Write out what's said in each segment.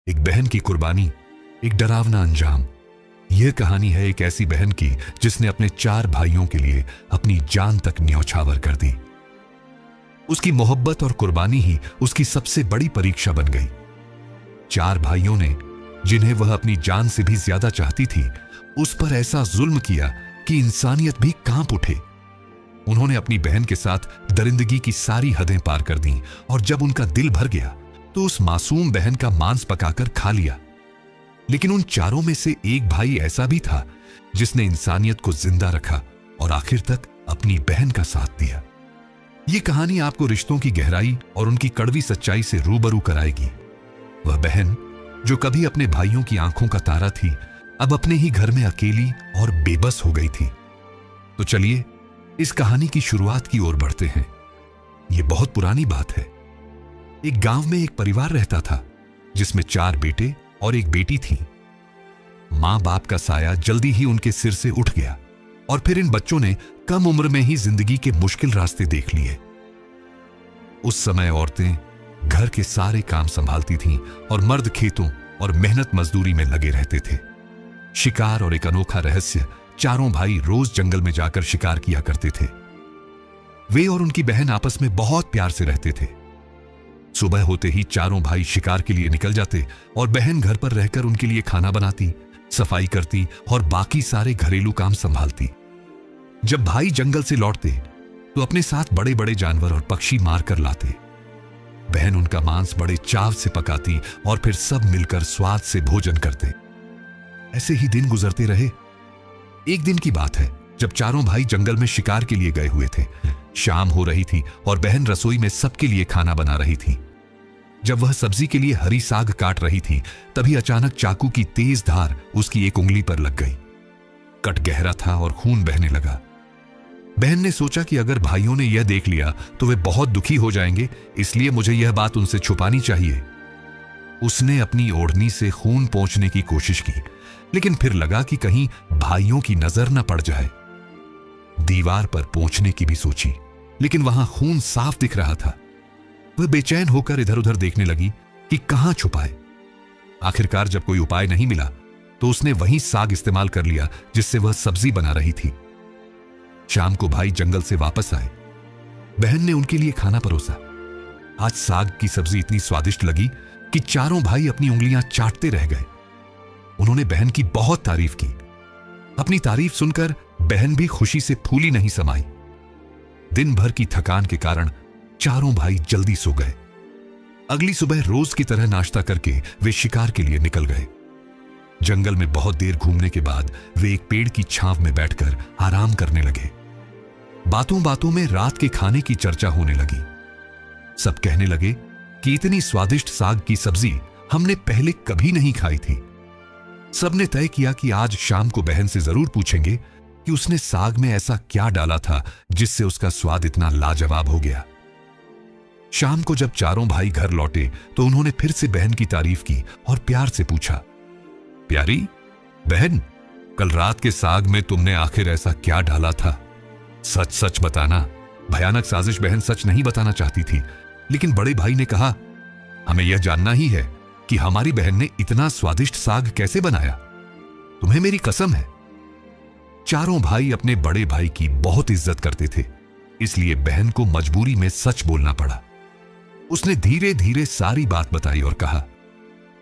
एक बहन की कुर्बानी, एक डरावना अंजाम। यह कहानी है एक ऐसी बहन की जिसने अपने 4 भाइयों के लिए अपनी जान तक न्यौछावर कर दी। उसकी मोहब्बत और कुर्बानी ही उसकी सबसे बड़ी परीक्षा बन गई। 4 भाइयों ने, जिन्हें वह अपनी जान से भी ज्यादा चाहती थी, उस पर ऐसा जुल्म किया कि इंसानियत भी कांप उठे। उन्होंने अपनी बहन के साथ दरिंदगी की सारी हदें पार कर दी और जब उनका दिल भर गया तो उस मासूम बहन का मांस पकाकर खा लिया। लेकिन उन 4 में से एक भाई ऐसा भी था जिसने इंसानियत को जिंदा रखा और आखिर तक अपनी बहन का साथ दिया। यह कहानी आपको रिश्तों की गहराई और उनकी कड़वी सच्चाई से रूबरू कराएगी। वह बहन जो कभी अपने भाइयों की आंखों का तारा थी, अब अपने ही घर में अकेली और बेबस हो गई थी। तो चलिए इस कहानी की शुरुआत की ओर बढ़ते हैं। यह बहुत पुरानी बात है। एक गांव में एक परिवार रहता था जिसमें 4 बेटे और एक बेटी थी। मां बाप का साया जल्दी ही उनके सिर से उठ गया और फिर इन बच्चों ने कम उम्र में ही जिंदगी के मुश्किल रास्ते देख लिए। उस समय औरतें घर के सारे काम संभालती थीं और मर्द खेतों और मेहनत मजदूरी में लगे रहते थे। शिकार और एक अनोखा रहस्य, 4 भाई रोज जंगल में जाकर शिकार किया करते थे। वे और उनकी बहन आपस में बहुत प्यार से रहते थे। सुबह होते ही 4 भाई शिकार के लिए निकल जाते और बहन घर पर रहकर उनके लिए खाना बनाती, सफाई करती और बाकी सारे घरेलू काम संभालती। जब भाई जंगल से लौटते तो अपने साथ बड़े बड़े जानवर और पक्षी मार कर लाते। बहन उनका मांस बड़े चाव से पकाती और फिर सब मिलकर स्वाद से भोजन करते। ऐसे ही दिन गुजरते रहे। एक दिन की बात है जब 4 भाई जंगल में शिकार के लिए गए हुए थे। शाम हो रही थी और बहन रसोई में सबके लिए खाना बना रही थी। जब वह सब्जी के लिए हरी साग काट रही थी, तभी अचानक चाकू की तेज धार उसकी एक उंगली पर लग गई। कट गहरा था और खून बहने लगा। बहन ने सोचा कि अगर भाइयों ने यह देख लिया तो वे बहुत दुखी हो जाएंगे, इसलिए मुझे यह बात उनसे छुपानी चाहिए। उसने अपनी ओढ़नी से खून पोंछने की कोशिश की, लेकिन फिर लगा कि कहीं भाइयों की नजर न पड़ जाए। दीवार पर पोंछने की भी सोची, लेकिन वहां खून साफ दिख रहा था। वह बेचैन होकर इधर उधर देखने लगी कि कहां छुपाए। आखिरकार जब कोई उपाय नहीं मिला तो उसने वही साग इस्तेमाल कर लिया जिससे वह सब्जी बना रही थी। शाम को भाई जंगल से वापस आए। बहन ने उनके लिए खाना परोसा। आज साग की सब्जी इतनी स्वादिष्ट लगी कि 4 भाई अपनी उंगलियां चाटते रह गए। उन्होंने बहन की बहुत तारीफ की। अपनी तारीफ सुनकर बहन भी खुशी से फूली नहीं समाई। दिन भर की थकान के कारण 4 भाई जल्दी सो गए। अगली सुबह रोज की तरह नाश्ता करके वे शिकार के लिए निकल गए। जंगल में बहुत देर घूमने के बाद वे एक पेड़ की छांव में बैठकर आराम करने लगे। बातों बातों में रात के खाने की चर्चा होने लगी। सब कहने लगे कि इतनी स्वादिष्ट साग की सब्जी हमने पहले कभी नहीं खाई थी। सबने तय किया कि आज शाम को बहन से जरूर पूछेंगे कि उसने साग में ऐसा क्या डाला था जिससे उसका स्वाद इतना लाजवाब हो गया। शाम को जब 4 भाई घर लौटे तो उन्होंने फिर से बहन की तारीफ की और प्यार से पूछा, प्यारी बहन, कल रात के साग में तुमने आखिर ऐसा क्या डाला था? सच सच बताना। भयानक साजिश बहन सच नहीं बताना चाहती थी, लेकिन बड़े भाई ने कहा, हमें यह जानना ही है कि हमारी बहन ने इतना स्वादिष्ट साग कैसे बनाया। तुम्हें मेरी कसम है। 4 भाई अपने बड़े भाई की बहुत इज्जत करते थे, इसलिए बहन को मजबूरी में सच बोलना पड़ा। उसने धीरे धीरे सारी बात बताई और कहा,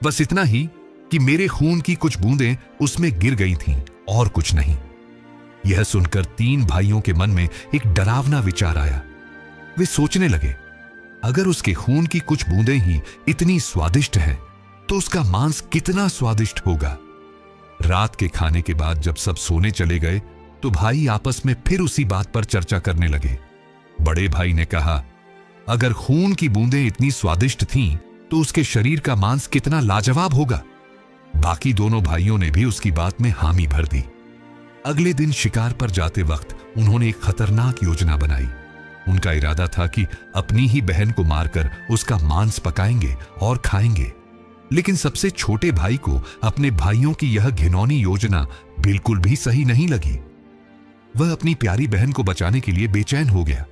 बस इतना ही कि मेरे खून की कुछ बूंदें उसमें गिर गई थीं और कुछ नहीं। यह सुनकर 3 भाइयों के मन में एक डरावना विचार आया। वे सोचने लगे, अगर उसके खून की कुछ बूंदें ही इतनी स्वादिष्ट हैं, तो उसका मांस कितना स्वादिष्ट होगा। रात के खाने के बाद जब सब सोने चले गए तो भाई आपस में फिर उसी बात पर चर्चा करने लगे। बड़े भाई ने कहा, अगर खून की बूंदें इतनी स्वादिष्ट थीं, तो उसके शरीर का मांस कितना लाजवाब होगा। बाकी दोनों भाइयों ने भी उसकी बात में हामी भर दी। अगले दिन शिकार पर जाते वक्त उन्होंने एक खतरनाक योजना बनाई। उनका इरादा था कि अपनी ही बहन को मारकर उसका मांस पकाएंगे और खाएंगे। लेकिन सबसे छोटे भाई को अपने भाइयों की यह घिनौनी योजना बिल्कुल भी सही नहीं लगी। वह अपनी प्यारी बहन को बचाने के लिए बेचैन हो गया,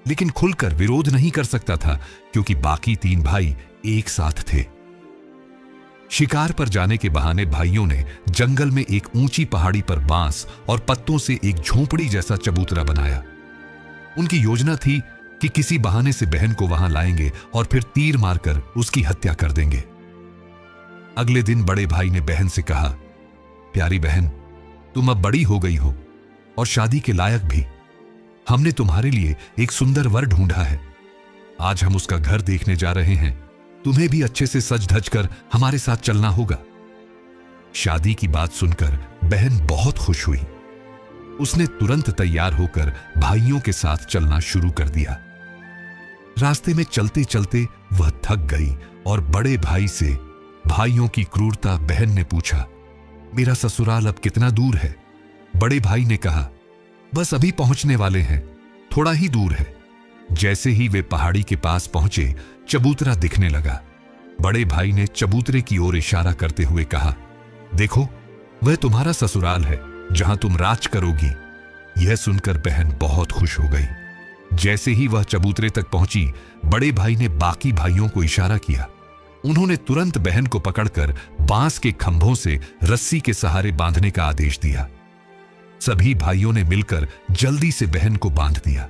लेकिन खुलकर विरोध नहीं कर सकता था क्योंकि बाकी 3 भाई एक साथ थे। शिकार पर जाने के बहाने भाइयों ने जंगल में एक ऊंची पहाड़ी पर बांस और पत्तों से एक झोंपड़ी जैसा चबूतरा बनाया। उनकी योजना थी कि किसी बहाने से बहन को वहां लाएंगे और फिर तीर मारकर उसकी हत्या कर देंगे। अगले दिन बड़े भाई ने बहन से कहा, प्यारी बहन, तुम अब बड़ी हो गई हो और शादी के लायक भी। हमने तुम्हारे लिए एक सुंदर वर ढूंढा है। आज हम उसका घर देखने जा रहे हैं। तुम्हें भी अच्छे से सज धज कर हमारे साथ चलना होगा। शादी की बात सुनकर बहन बहुत खुश हुई। उसने तुरंत तैयार होकर भाइयों के साथ चलना शुरू कर दिया। रास्ते में चलते चलते वह थक गई और बड़े भाई से भाइयों की क्रूरता बहन ने पूछा, मेरा ससुराल अब कितना दूर है? बड़े भाई ने कहा, बस अभी पहुंचने वाले हैं, थोड़ा ही दूर है। जैसे ही वे पहाड़ी के पास पहुंचे, चबूतरा दिखने लगा। बड़े भाई ने चबूतरे की ओर इशारा करते हुए कहा, देखो, वह तुम्हारा ससुराल है जहां तुम राज करोगी। यह सुनकर बहन बहुत खुश हो गई। जैसे ही वह चबूतरे तक पहुंची, बड़े भाई ने बाकी भाइयों को इशारा किया। उन्होंने तुरंत बहन को पकड़कर बांस के खंभों से रस्सी के सहारे बांधने का आदेश दिया। सभी भाइयों ने मिलकर जल्दी से बहन को बांध दिया।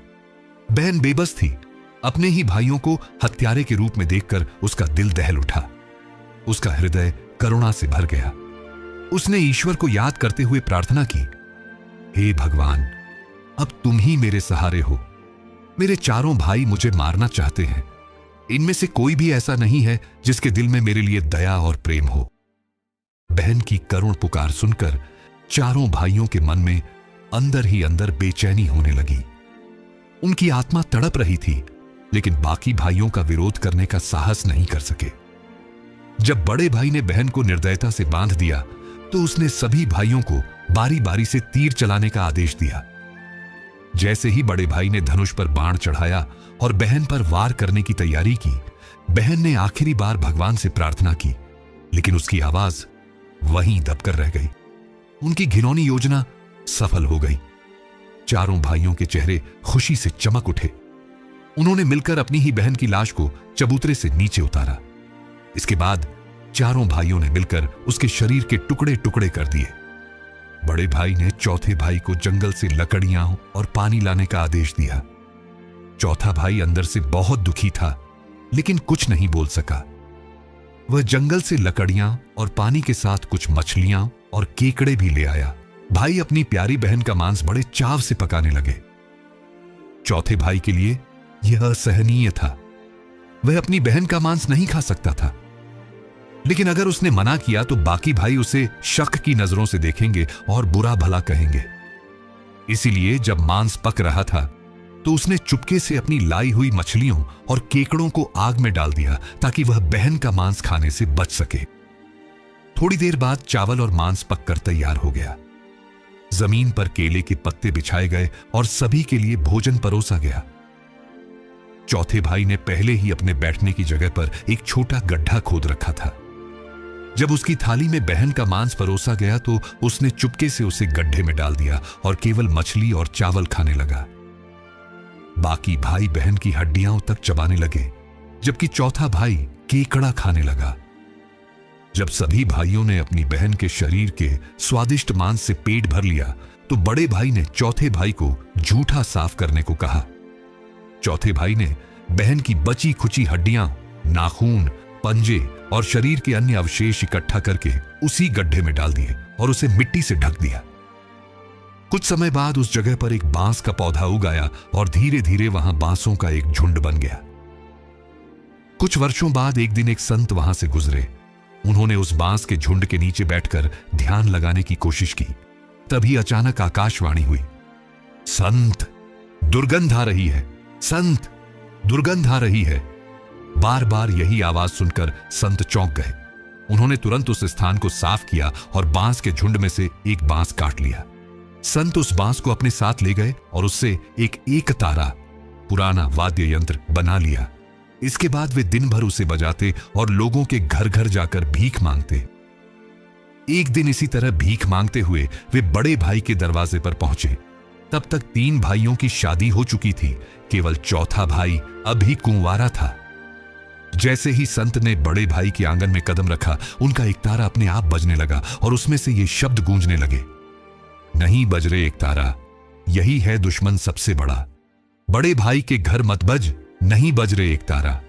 बहन बेबस थी। अपने ही भाइयों को हत्यारे के रूप में देखकर उसका दिल दहल उठा। उसका हृदय करुणा से भर गया। उसने ईश्वर को याद करते हुए प्रार्थना की, हे भगवान, अब तुम ही मेरे सहारे हो। मेरे चारों भाई मुझे मारना चाहते हैं। इनमें से कोई भी ऐसा नहीं है जिसके दिल में मेरे लिए दया और प्रेम हो। बहन की करुण पुकार सुनकर चारों भाइयों के मन में अंदर ही अंदर बेचैनी होने लगी। उनकी आत्मा तड़प रही थी, लेकिन बाकी भाइयों का विरोध करने का साहस नहीं कर सके। जब बड़े भाई ने बहन को निर्दयता से बांध दिया, तो उसने सभी भाइयों को बारी बारी से तीर चलाने का आदेश दिया। जैसे ही बड़े भाई ने धनुष पर बाण चढ़ाया और बहन पर वार करने की तैयारी की, बहन ने आखिरी बार भगवान से प्रार्थना की, लेकिन उसकी आवाज वहीं दबकर रह गई। उनकी घिनौनी योजना सफल हो गई। चारों भाइयों के चेहरे खुशी से चमक उठे। उन्होंने मिलकर अपनी ही बहन की लाश को चबूतरे से नीचे उतारा। इसके बाद चारों भाइयों ने मिलकर उसके शरीर के टुकड़े टुकड़े कर दिए। बड़े भाई ने चौथे भाई को जंगल से लकड़ियां और पानी लाने का आदेश दिया। चौथा भाई अंदर से बहुत दुखी था, लेकिन कुछ नहीं बोल सका। वह जंगल से लकड़ियां और पानी के साथ कुछ मछलियां और केकड़े भी ले आया। भाई अपनी प्यारी बहन का मांस बड़े चाव से पकाने लगे। चौथे भाई के लिए यह असहनीय था। वह अपनी बहन का मांस नहीं खा सकता था, लेकिन अगर उसने मना किया तो बाकी भाई उसे शक की नजरों से देखेंगे और बुरा भला कहेंगे। इसीलिए जब मांस पक रहा था, तो उसने चुपके से अपनी लाई हुई मछलियों और केकड़ों को आग में डाल दिया, ताकि वह बहन का मांस खाने से बच सके। थोड़ी देर बाद चावल और मांस पककर तैयार हो गया। जमीन पर केले के पत्ते बिछाए गए और सभी के लिए भोजन परोसा गया। चौथे भाई ने पहले ही अपने बैठने की जगह पर एक छोटा गड्ढा खोद रखा था। जब उसकी थाली में बहन का मांस परोसा गया, तो उसने चुपके से उसे गड्ढे में डाल दिया और केवल मछली और चावल खाने लगा। बाकी भाई बहन की हड्डियां तक चबाने लगे, जबकि चौथा भाई केकड़ा खाने लगा। जब सभी भाइयों ने अपनी बहन के शरीर के स्वादिष्ट मांस से पेट भर लिया, तो बड़े भाई ने चौथे भाई को जूठा साफ करने को कहा। चौथे भाई ने बहन की बची खुची हड्डियां, नाखून, पंजे और शरीर के अन्य अवशेष इकट्ठा करके उसी गड्ढे में डाल दिए और उसे मिट्टी से ढक दिया। कुछ समय बाद उस जगह पर एक बांस का पौधा उगाया और धीरे धीरे वहां बांसों का एक झुंड बन गया। कुछ वर्षों बाद एक दिन एक संत वहां से गुजरे। उन्होंने उस बांस के झुंड के नीचे बैठकर ध्यान लगाने की कोशिश की। तभी अचानक आकाशवाणी हुई, संत, दुर्गंध आ रही है, संत, दुर्गंध आ रही है। बार बार यही आवाज सुनकर संत चौंक गए। उन्होंने तुरंत उस स्थान को साफ किया और बांस के झुंड में से एक बांस काट लिया। संत उस बांस को अपने साथ ले गए और उससे एक तारा पुराना वाद्य यंत्र बना लिया। इसके बाद वे दिन भर उसे बजाते और लोगों के घर घर जाकर भीख मांगते। एक दिन इसी तरह भीख मांगते हुए वे बड़े भाई के दरवाजे पर पहुंचे। तब तक 3 भाइयों की शादी हो चुकी थी, केवल चौथा भाई अभी कुंवारा था। जैसे ही संत ने बड़े भाई के आंगन में कदम रखा, उनका एकतारा अपने आप बजने लगा और उसमें से ये शब्द गूंजने लगे, नहीं बज रे एकतारा, यही है दुश्मन सबसे बड़ा। बड़े भाई के घर मत बज, नहीं बज रे एकतारा।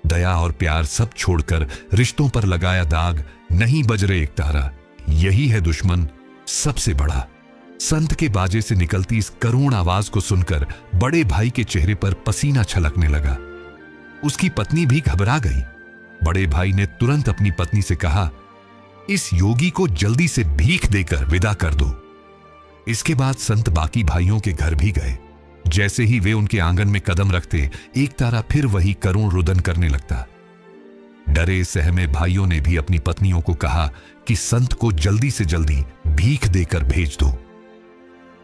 दया और प्यार सब छोड़कर रिश्तों पर लगाया दाग, नहीं बज रे एकतारा, यही है दुश्मन सबसे बड़ा। संत के बाजे से निकलती इस करुण आवाज को सुनकर बड़े भाई के चेहरे पर पसीना छलकने लगा। उसकी पत्नी भी घबरा गई। बड़े भाई ने तुरंत अपनी पत्नी से कहा, इस योगी को जल्दी से भीख देकर विदा कर दो। इसके बाद संत बाकी भाइयों के घर भी गए। जैसे ही वे उनके आंगन में कदम रखते, एकतारा फिर वही करुण रुदन करने लगता। डरे सहमे भाइयों ने भी अपनी पत्नियों को कहा कि संत को जल्दी से जल्दी भीख देकर भेज दो।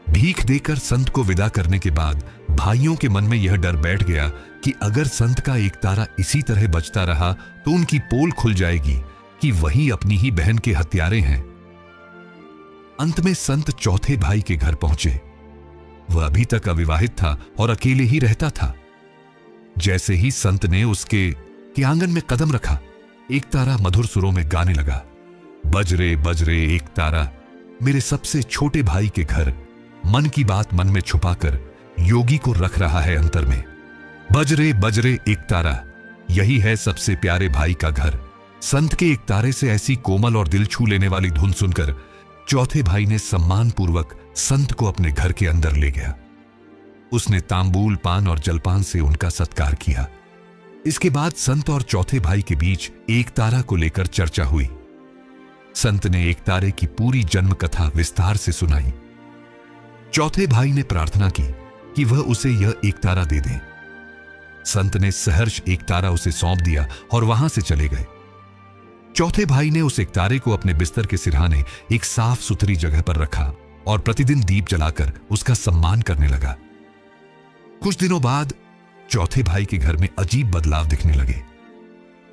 भीख देकर संत को विदा करने के बाद भाइयों के मन में यह डर बैठ गया कि अगर संत का एकतारा इसी तरह बजता रहा तो उनकी पोल खुल जाएगी कि वही अपनी ही बहन के हत्यारे हैं। अंत में संत चौथे भाई के घर पहुंचे। वह अभी तक अविवाहित था और अकेले ही रहता था। जैसे ही संत ने उसके आंगन में कदम रखा, एकतारा मधुर सुरों में गाने लगा, बज रे एकतारा, मेरे सबसे छोटे भाई के घर, मन की बात मन में छुपाकर योगी को रख रहा है अंतर में। बज रे एकतारा, यही है सबसे प्यारे भाई का घर। संत के एकतारे से ऐसी कोमल और दिल छू लेने वाली धुन सुनकर चौथे भाई ने सम्मानपूर्वक संत को अपने घर के अंदर ले गया। उसने तांबूल, पान और जलपान से उनका सत्कार किया। इसके बाद संत और चौथे भाई के बीच एकतारा को लेकर चर्चा हुई। संत ने एकतारे की पूरी जन्म कथा विस्तार से सुनाई। चौथे भाई ने प्रार्थना की कि वह उसे यह एकतारा दे दें। संत ने सहर्ष एकतारा उसे सौंप दिया और वहां से चले गए। चौथे भाई ने उस एकतारे को अपने बिस्तर के सिरहाने एक साफ सुथरी जगह पर रखा और प्रतिदिन दीप जलाकर उसका सम्मान करने लगा। कुछ दिनों बाद चौथे भाई के घर में अजीब बदलाव दिखने लगे।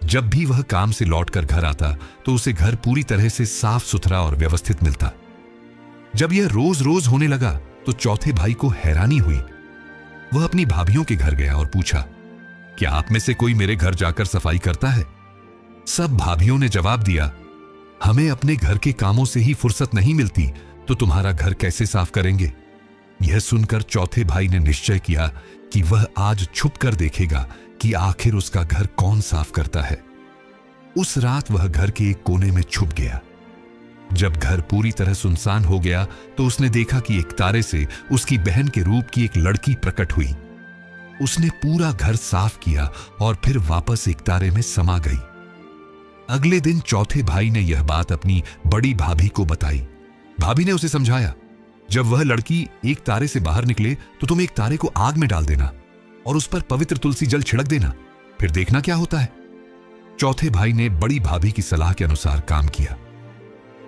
जब भी वह काम से लौटकर घर आता तो उसे घर पूरी तरह से साफ सुथरा और व्यवस्थित मिलता। जब यह रोज रोज होने लगा तो चौथे भाई को हैरानी हुई। वह अपनी भाभियों के घर गया और पूछा, क्या आप में से कोई मेरे घर जाकर सफाई करता है? सब भाभियों ने जवाब दिया, हमें अपने घर के कामों से ही फुर्सत नहीं मिलती, तो तुम्हारा घर कैसे साफ करेंगे? यह सुनकर चौथे भाई ने निश्चय किया कि वह आज छुप कर देखेगा कि आखिर उसका घर कौन साफ करता है। उस रात वह घर के एक कोने में छुप गया। जब घर पूरी तरह सुनसान हो गया तो उसने देखा कि एक तारे से उसकी बहन के रूप की एक लड़की प्रकट हुई। उसने पूरा घर साफ किया और फिर वापस एक तारे में समा गई। अगले दिन चौथे भाई ने यह बात अपनी बड़ी भाभी को बताई। भाभी ने उसे समझाया, जब वह लड़की एक तारे से बाहर निकले तो तुम एक तारे को आग में डाल देना और उस पर पवित्र तुलसी जल छिड़क देना, फिर देखना क्या होता है। चौथे भाई ने बड़ी भाभी की सलाह के अनुसार काम किया।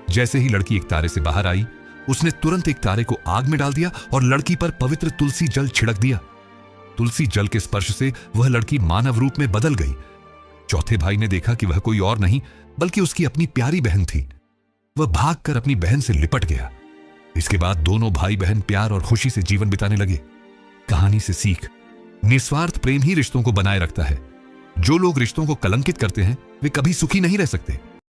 जैसे ही लड़की एक तारे से बाहर आई, उसने तुरंत एक तारे को आग में डाल दिया और लड़की पर पवित्र तुलसी जल छिड़क दिया। तुलसी जल के स्पर्श से वह लड़की मानव रूप में बदल गई। चौथे भाई ने देखा कि वह कोई और नहीं बल्कि उसकी अपनी प्यारी बहन थी। वह भागकर अपनी बहन से लिपट गया। इसके बाद दोनों भाई बहन प्यार और खुशी से जीवन बिताने लगे। कहानी से सीख, निस्वार्थ प्रेम ही रिश्तों को बनाए रखता है। जो लोग रिश्तों को कलंकित करते हैं वे कभी सुखी नहीं रह सकते।